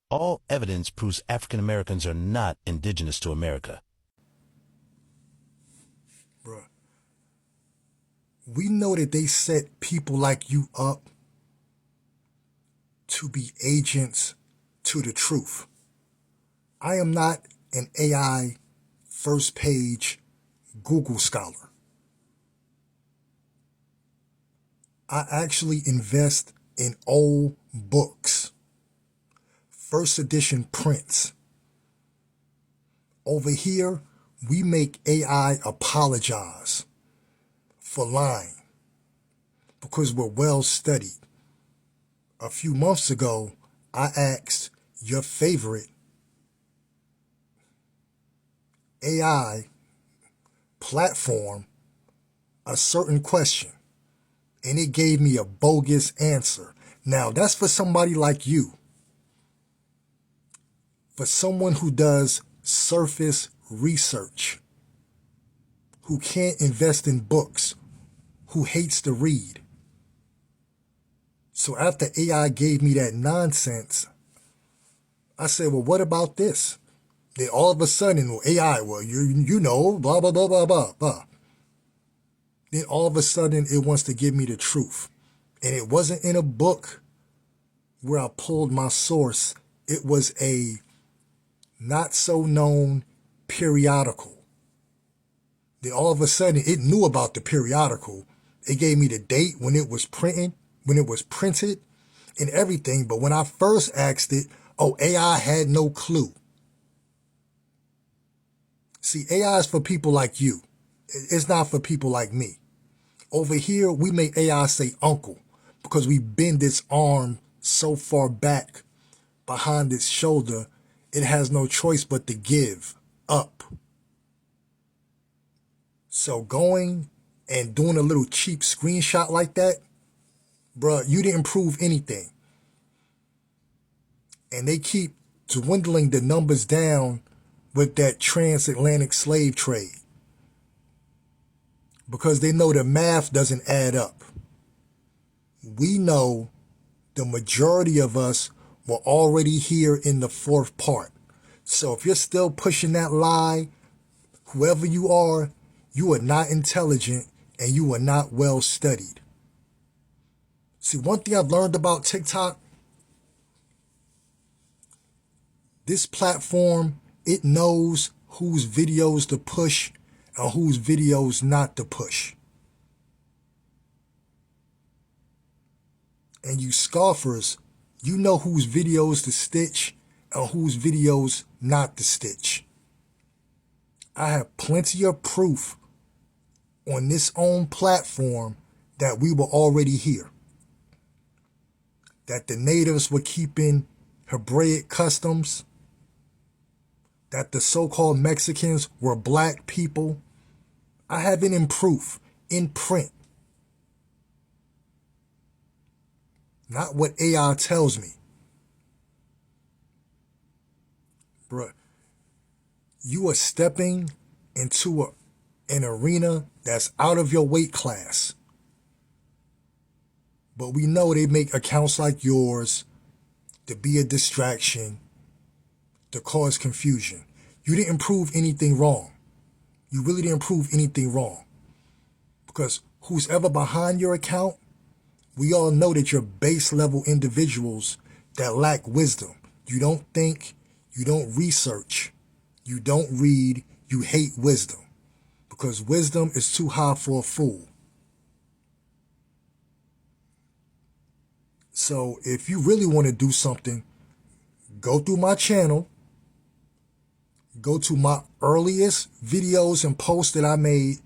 All evidence proves African Americans are not indigenous to America. Bruh, we know that they set people like you up to be agents to the truth. I am not an AI first page Google scholar. I actually invest in old books, first edition prints. Over here, we make AI apologize for lying because we're well studied. A few months ago, I asked your favorite AI platform a certain question, and it gave me a bogus answer. Now, that's for somebody like you, for someone who does surface research, who can't invest in books, who hates to read. So after AI gave me that nonsense, I said, well, what about this? Then all of a sudden, well, AI, well, you know, blah, blah, blah, blah, blah, blah. Then all of a sudden, it wants to give me the truth. And it wasn't in a book where I pulled my source. It was a not so known periodical. Then all of a sudden, it knew about the periodical. It gave me the date when it was printed, and everything. But when I first asked it, AI had no clue. See, AI is for people like you. It's not for people like me. Over here, we make AI say uncle because we bend its arm so far back behind its shoulder, it has no choice but to give up. So going and doing a little cheap screenshot like that, bruh, you didn't prove anything. And they keep dwindling the numbers down with that transatlantic slave trade because they know the math doesn't add up. We know the majority of us were already here in the fourth part. So if you're still pushing that lie, whoever you are not intelligent and you are not well studied. See, one thing I've learned about TikTok, this platform, it knows whose videos to push and whose videos not to push. And you scoffers, you know whose videos to stitch and whose videos not to stitch. I have plenty of proof on this own platform that we were already here. That the natives were keeping Hebraic customs, that the so-called Mexicans were black people. I have it in proof, in print. Not what AI tells me. Bruh, you are stepping into an arena that's out of your weight class. But we know they make accounts like yours to be a distraction, to cause confusion. You didn't prove anything wrong. You really didn't prove anything wrong. Because who's ever behind your account, we all know that you're base level individuals that lack wisdom. You don't think, you don't research, you don't read, you hate wisdom. Because wisdom is too high for a fool. So if you really want to do something, go through my channel, go to my earliest videos and posts that I made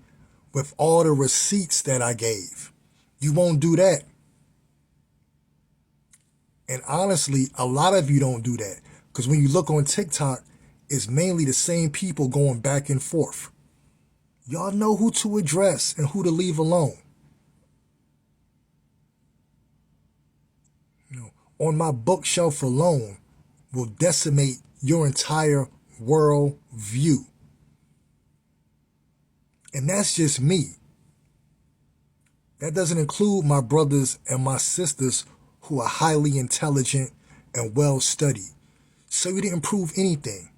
with all the receipts that I gave. You won't do that. And honestly, a lot of you don't do that. Because when you look on TikTok, it's mainly the same people going back and forth. Y'all know who to address and who to leave alone. On my bookshelf alone will decimate your entire world view. And that's just me. That doesn't include my brothers and my sisters who are highly intelligent and well studied. So you didn't prove anything.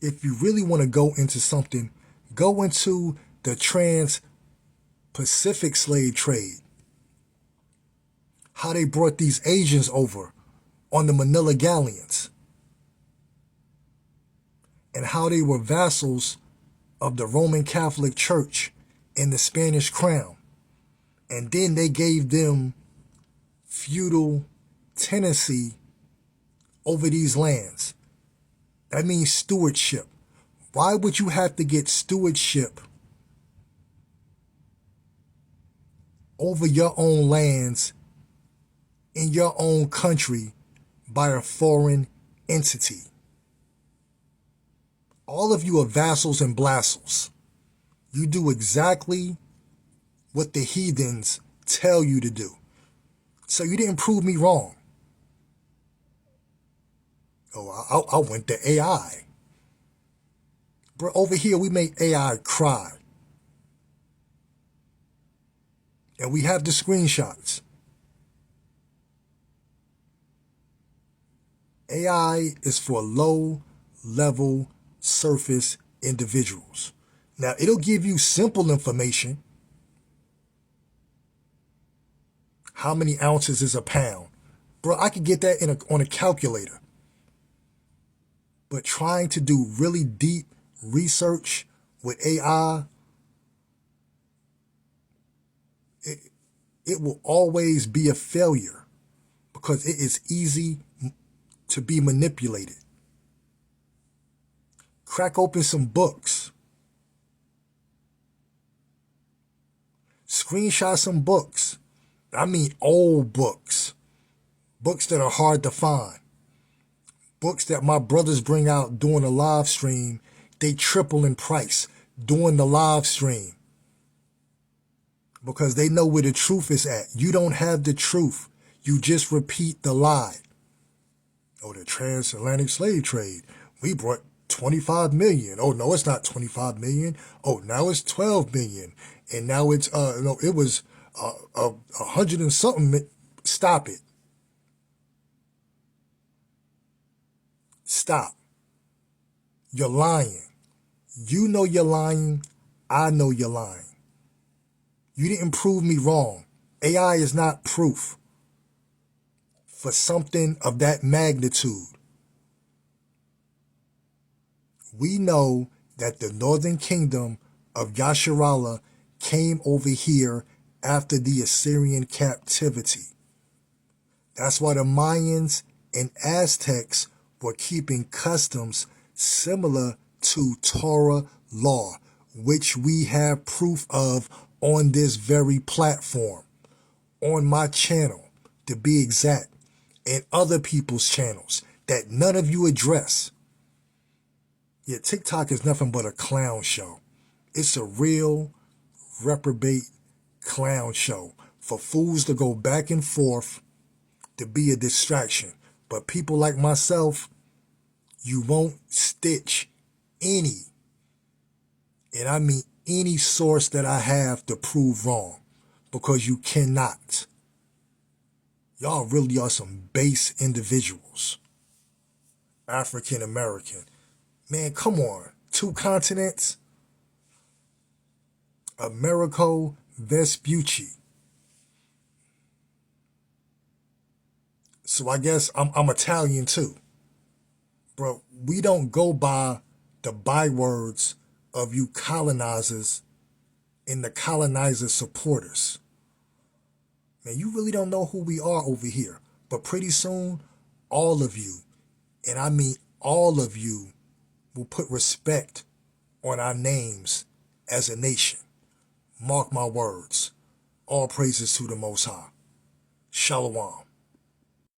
If you really want to go into something, go into the trans-Pacific slave trade. How they brought these Asians over on the Manila galleons. And how they were vassals of the Roman Catholic Church and the Spanish crown. And then they gave them feudal tenancy over these lands. That means stewardship. Why would you have to get stewardship over your own lands in your own country by a foreign entity? All of you are vassals and blassels. You do exactly what the heathens tell you to do. So you didn't prove me wrong. Oh, I went to AI. Bro, over here we make AI cry. And we have the screenshots. AI is for low-level surface individuals. Now, it'll give you simple information. How many ounces is a pound? Bro, I could get that on a calculator. But trying to do really deep research with AI, it will always be a failure because it is easy to be manipulated. Crack open some books. Screenshot some books. I mean old books. Books that are hard to find. Books that my brothers bring out during the live stream, they triple in price during the live stream. Because they know where the truth is at. You don't have the truth. You just repeat the lie. Oh, the transatlantic slave trade. We brought 25 million. Oh, no, it's not 25 million. Oh, now it's 12 million. And now it's, no, it was 100 and something. Stop it. Stop. You're lying. You know you're lying. I know you're lying. You didn't prove me wrong. AI is not proof for something of that magnitude. We know that the northern kingdom of Yasharallah came over here after the Assyrian captivity. That's why the Mayans and Aztecs were keeping customs similar to Torah law, which we have proof of on this very platform, on my channel, to be exact, and other people's channels that none of you address. Yeah, TikTok is nothing but a clown show. It's a real reprobate clown show for fools to go back and forth to be a distraction. But people like myself, you won't stitch any, and I mean any source that I have to prove wrong, because you cannot. Y'all really are some base individuals. African American. Man, come on. 2 continents. Americo Vespucci. So I guess I'm Italian too. Bro, we don't go by the bywords of you colonizers and the colonizer supporters. Man, you really don't know who we are over here. But pretty soon, all of you, and I mean all of you, will put respect on our names as a nation. Mark my words. All praises to the Most High. Shalom.